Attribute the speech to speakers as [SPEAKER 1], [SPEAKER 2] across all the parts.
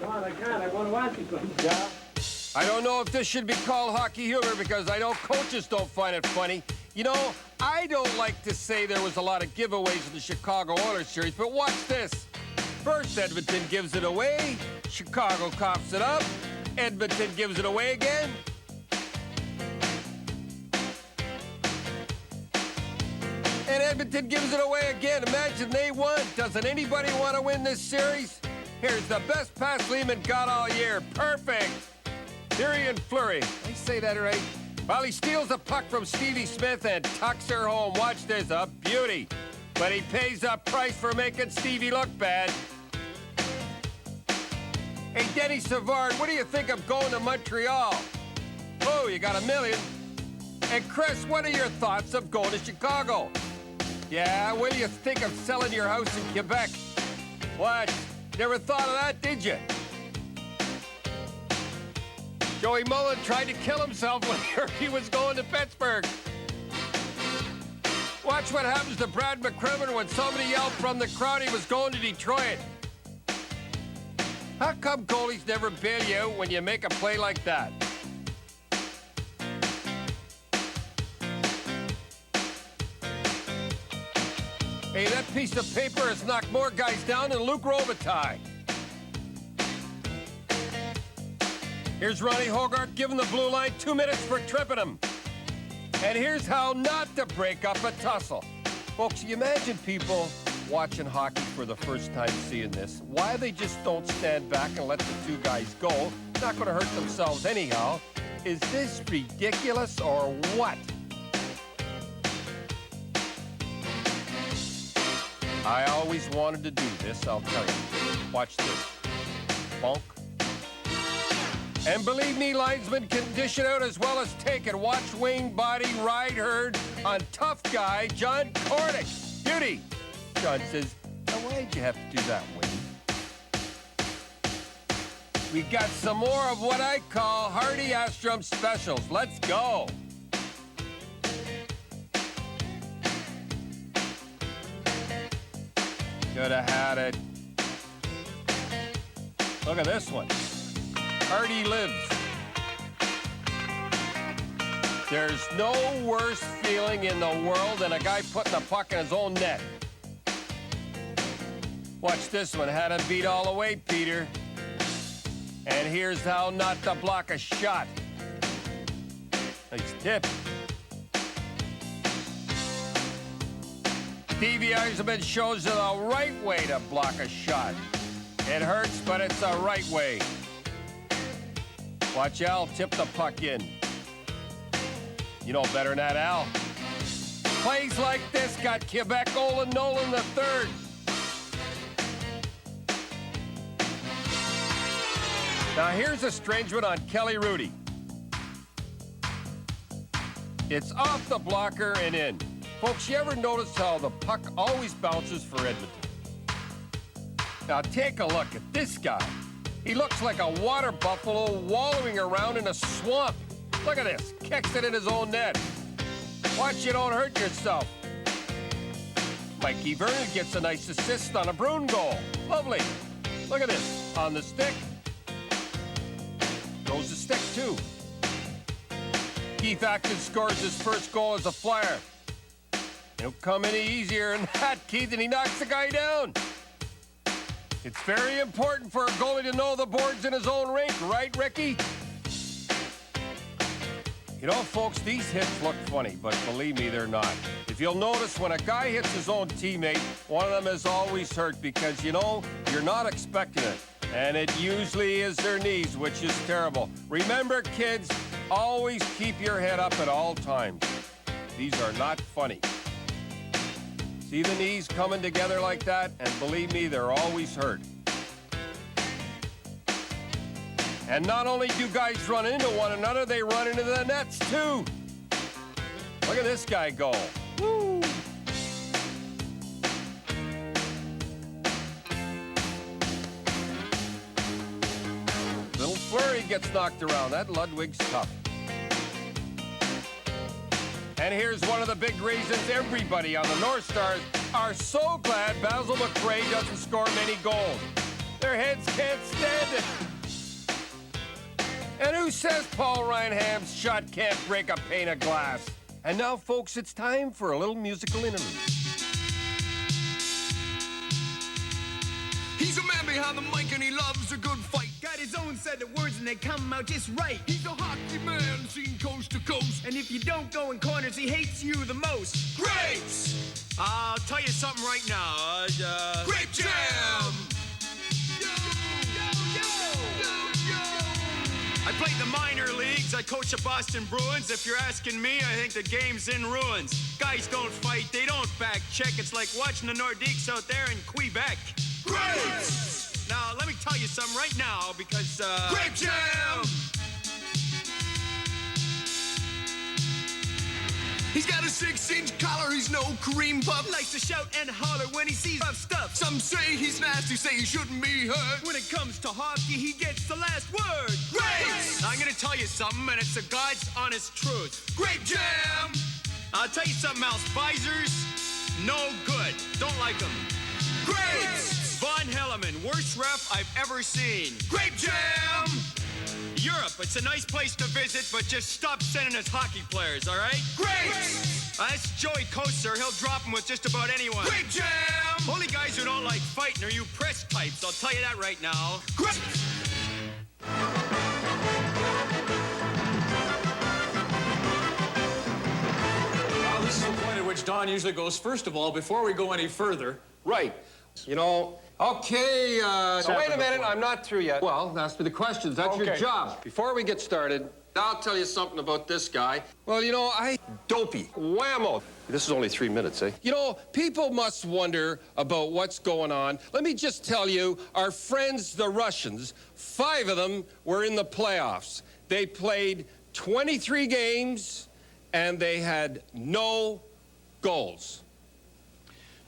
[SPEAKER 1] Come on, I can't. I want to ask you something. Yeah?
[SPEAKER 2] I don't know if this should be called hockey humor because I know coaches don't find it funny. You know, I don't like to say there was a lot of giveaways in the Chicago Oilers series, but watch this. First, Edmonton gives it away. Chicago coughs it up. Edmonton gives it away again. And Edmonton gives it away again. Imagine they won. Doesn't anybody want to win this series? Here's the best pass Lehman got all year. Perfect. Theory and Fleury. I say that right? Well, he steals the puck from Stevie Smith and tucks her home. Watch this, a beauty. But he pays a price for making Stevie look bad. Hey, Denny Savard, what do you think of going to Montreal? Oh, you got $1 million. And Chris, what are your thoughts of going to Chicago? Yeah, what do you think of selling your house in Quebec? What? Never thought of that, did you? Joey Mullen tried to kill himself when he heard he was going to Pittsburgh. Watch what happens to Brad McCrimmon when somebody yelled from the crowd he was going to Detroit. How come goalies never bail you out when you make a play like that? Hey, that piece of paper has knocked more guys down than Luke Robitaille. Here's Ronnie Hogarth giving the blue line 2 minutes for tripping him. And here's how not to break up a tussle. Folks, you imagine people watching hockey for the first time seeing this. Why they just don't stand back and let the two guys go? Not going to hurt themselves anyhow. Is this ridiculous or what? I always wanted to do this, I'll tell you. Watch this. Bonk. And believe me, linesmen can dish it out as well as take it. Watch Wayne Body ride herd on tough guy John Cordick. Beauty. John says, now why'd you have to do that, Wayne? We got some more of what I call Hardy Astrum specials. Let's go. Could have had it. Look at this one. Hardy lives. There's no worse feeling in the world than a guy putting a puck in his own net. Watch this one. Had him beat all the way, Peter. And here's how not to block a shot. Nice tip. Stevie Eisenman shows you the right way to block a shot. It hurts, but it's the right way. Watch Al tip the puck in. You know better than that, Al. Plays like this got Quebec Olin Nolan III. Now here's a strange one on Kelly Rudy. It's off the blocker and in. Folks, you ever notice how the puck always bounces for Edmonton? Now take a look at this guy. He looks like a water buffalo wallowing around in a swamp. Look at this. Kicks it in his own net. Watch you don't hurt yourself. Mikey Vernon gets a nice assist on a Bruin goal. Lovely. Look at this. On the stick. Goes the stick, too. Keith Atkins scores his first goal as a Flyer. It don't come any easier than that, Keith, and he knocks the guy down. It's very important for a goalie to know the boards in his own rink, right, Ricky? You know, folks, these hits look funny, but believe me, they're not. If you'll notice, when a guy hits his own teammate, one of them is always hurt because, you know, you're not expecting it. And it usually is their knees, which is terrible. Remember, kids, always keep your head up at all times. These are not funny. See the knees coming together like that? And believe me, they're always hurt. And not only do guys run into one another, they run into the nets, too. Look at this guy go. Woo! Little Fleury gets knocked around. That Ludwig's tough. And here's one of the big reasons everybody on the North Stars are so glad Basil McRae doesn't score many goals. Their heads can't stand it. And who says Paul Reinham's shot can't break a pane of glass? And now, folks, it's time for a little musical interlude.
[SPEAKER 3] He's a man behind the mic and he loves a good fight.
[SPEAKER 4] Got his own set of words and they come out just right.
[SPEAKER 3] He's a hockey man seen coast to coast.
[SPEAKER 4] And if you don't go in corners, he hates you the most.
[SPEAKER 3] Grapes!
[SPEAKER 4] I'll tell you something right now.
[SPEAKER 3] Grape Jam!
[SPEAKER 4] I played the minor leagues. I coach the Boston Bruins. If you're asking me, I think the game's in ruins. Guys don't fight. They don't back check. It's like watching the Nordiques out there in Quebec.
[SPEAKER 3] Grapes!
[SPEAKER 4] Now, let me tell you something right now because,
[SPEAKER 3] Grape Jam! He's got a 6-inch collar, he's no cream puff.
[SPEAKER 4] Likes to shout and holler when he sees rough stuff.
[SPEAKER 3] Some say he's nasty, say he shouldn't be hurt.
[SPEAKER 4] When it comes to hockey, he gets the last word.
[SPEAKER 3] Grapes!
[SPEAKER 4] I'm gonna tell you something, and it's the God's honest truth.
[SPEAKER 3] Grape Jam!
[SPEAKER 4] I'll tell you something else. Visors, no good. Don't like them.
[SPEAKER 3] Grapes!
[SPEAKER 4] Von Helleman, worst ref I've ever seen.
[SPEAKER 3] Grape Jam!
[SPEAKER 4] Europe, it's a nice place to visit, but just stop sending us hockey players, all right?
[SPEAKER 3] Grapes!
[SPEAKER 4] That's Joey Koser. He'll drop them with just about anyone.
[SPEAKER 3] Grape Jam!
[SPEAKER 4] Only guys who don't like fighting are you press types. I'll tell you that right now.
[SPEAKER 3] Grapes!
[SPEAKER 5] Well, this is the point at which Don usually goes first of all, before we go any further.
[SPEAKER 2] Right. You know, okay, wait a minute, I'm not through yet. Well, ask me the questions. That's your
[SPEAKER 5] Okay.
[SPEAKER 2] job. Before we get started, I'll tell you something about this guy. Well, you know, dopey, whammo. This is only 3 minutes, eh? You know, people must wonder about what's going on. Let me just tell you, our friends, the Russians, 5 of them were in the playoffs. They played 23 games, and they had no goals.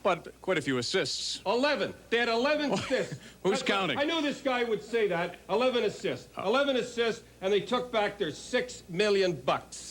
[SPEAKER 5] But quite a few assists.
[SPEAKER 2] 11. They had 11 assists.
[SPEAKER 5] Who's counting?
[SPEAKER 2] I knew this guy would say that. 11 assists. 11 assists, and they took back their $6 million.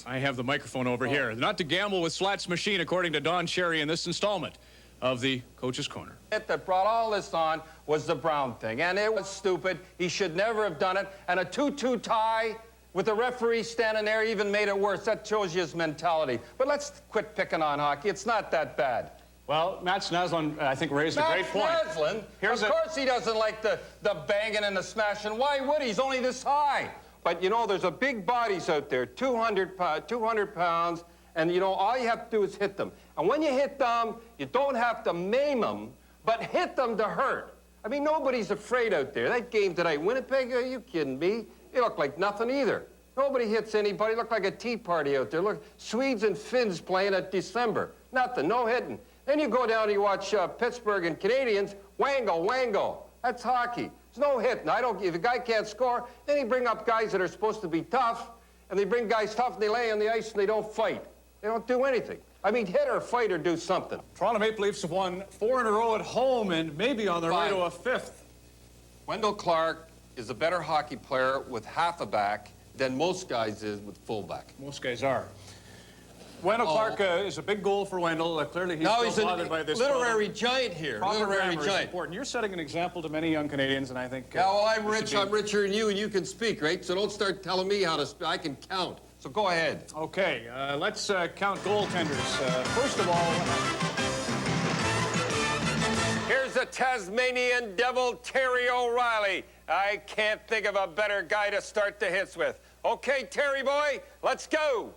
[SPEAKER 5] I have the microphone over here. Not to gamble with Slat's machine, according to Don Cherry in this installment of the Coach's Corner.
[SPEAKER 2] That brought all this on was the Brown thing, and it was stupid. He should never have done it. And a 2-2 tie with the referee standing there even made it worse. That shows you his mentality. But let's quit picking on hockey. It's not that bad.
[SPEAKER 5] Well, Matt Snaslin, I think, raised a great point.
[SPEAKER 2] Snaslin? Of course he doesn't like the banging and the smashing. Why would he? He's only this high. But, you know, there's a big bodies out there, 200 pounds, and, you know, all you have to do is hit them. And when you hit them, you don't have to maim them, but hit them to hurt. I mean, nobody's afraid out there. That game tonight, Winnipeg, are you kidding me? You look like nothing either. Nobody hits anybody. Look like a tea party out there. Look, Swedes and Finns playing at December. Nothing, no hitting. Then you go down and you watch Pittsburgh and Canadians, wango. That's hockey. There's no hitting. If a guy can't score, then he bring up guys that are supposed to be tough, and they bring guys tough and they lay on the ice and they don't fight. They don't do anything. I mean, hit or fight or do something.
[SPEAKER 5] Toronto Maple Leafs have won 4 in a row at home and maybe on their way to a 5th.
[SPEAKER 2] Wendell Clark is a better hockey player with half a back than most guys is with fullback.
[SPEAKER 5] Most guys are. Wendell Clark is a big goal for Wendell. Clearly, he's still bothered by this.
[SPEAKER 2] Literary giant here. Literary
[SPEAKER 5] Is
[SPEAKER 2] giant.
[SPEAKER 5] important. You're setting an example to many young Canadians, and I think.
[SPEAKER 2] Yeah, well, I'm rich. I'm richer than you, and you can speak, right? So don't start telling me how to speak. I can count. So go ahead.
[SPEAKER 5] Okay, let's count goaltenders. First of all,
[SPEAKER 2] here's the Tasmanian Devil, Terry O'Reilly. I can't think of a better guy to start the hits with. Okay, Terry boy, let's go.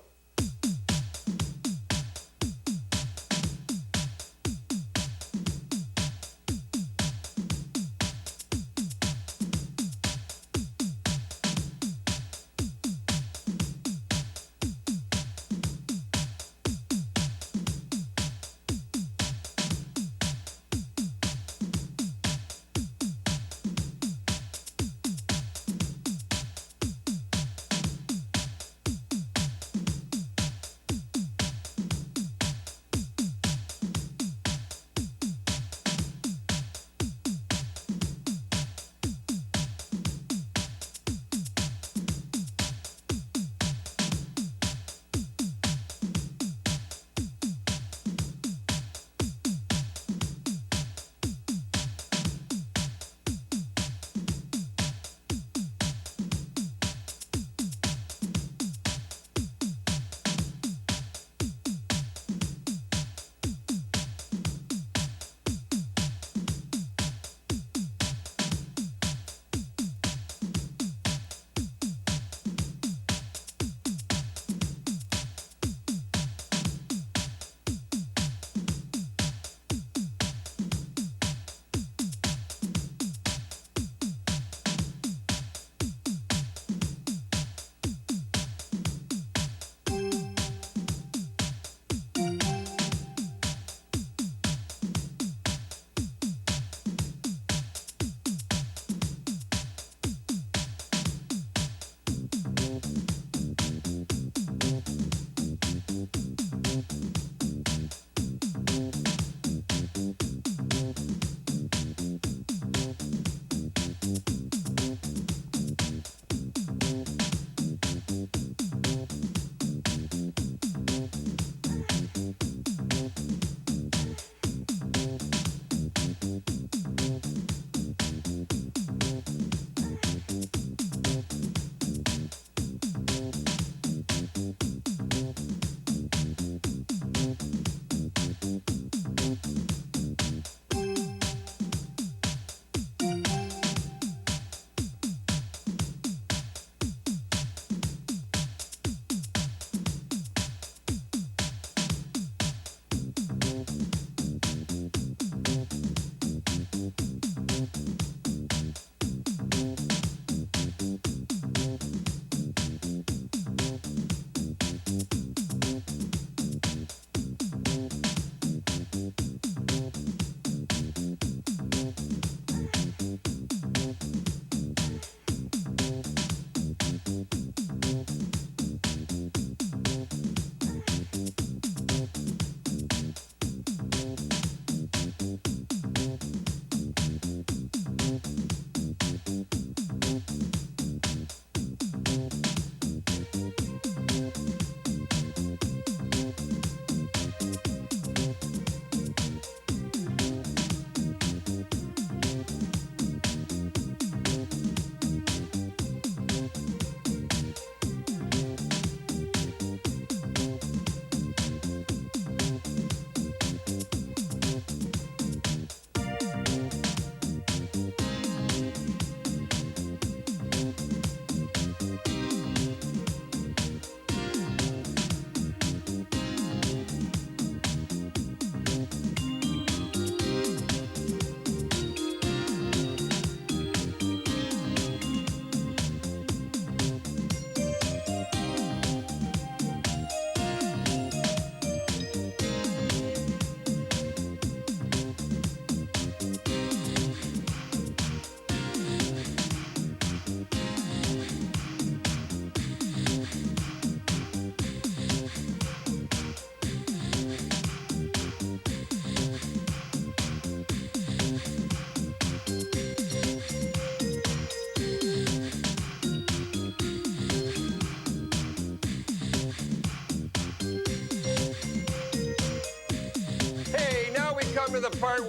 [SPEAKER 2] part where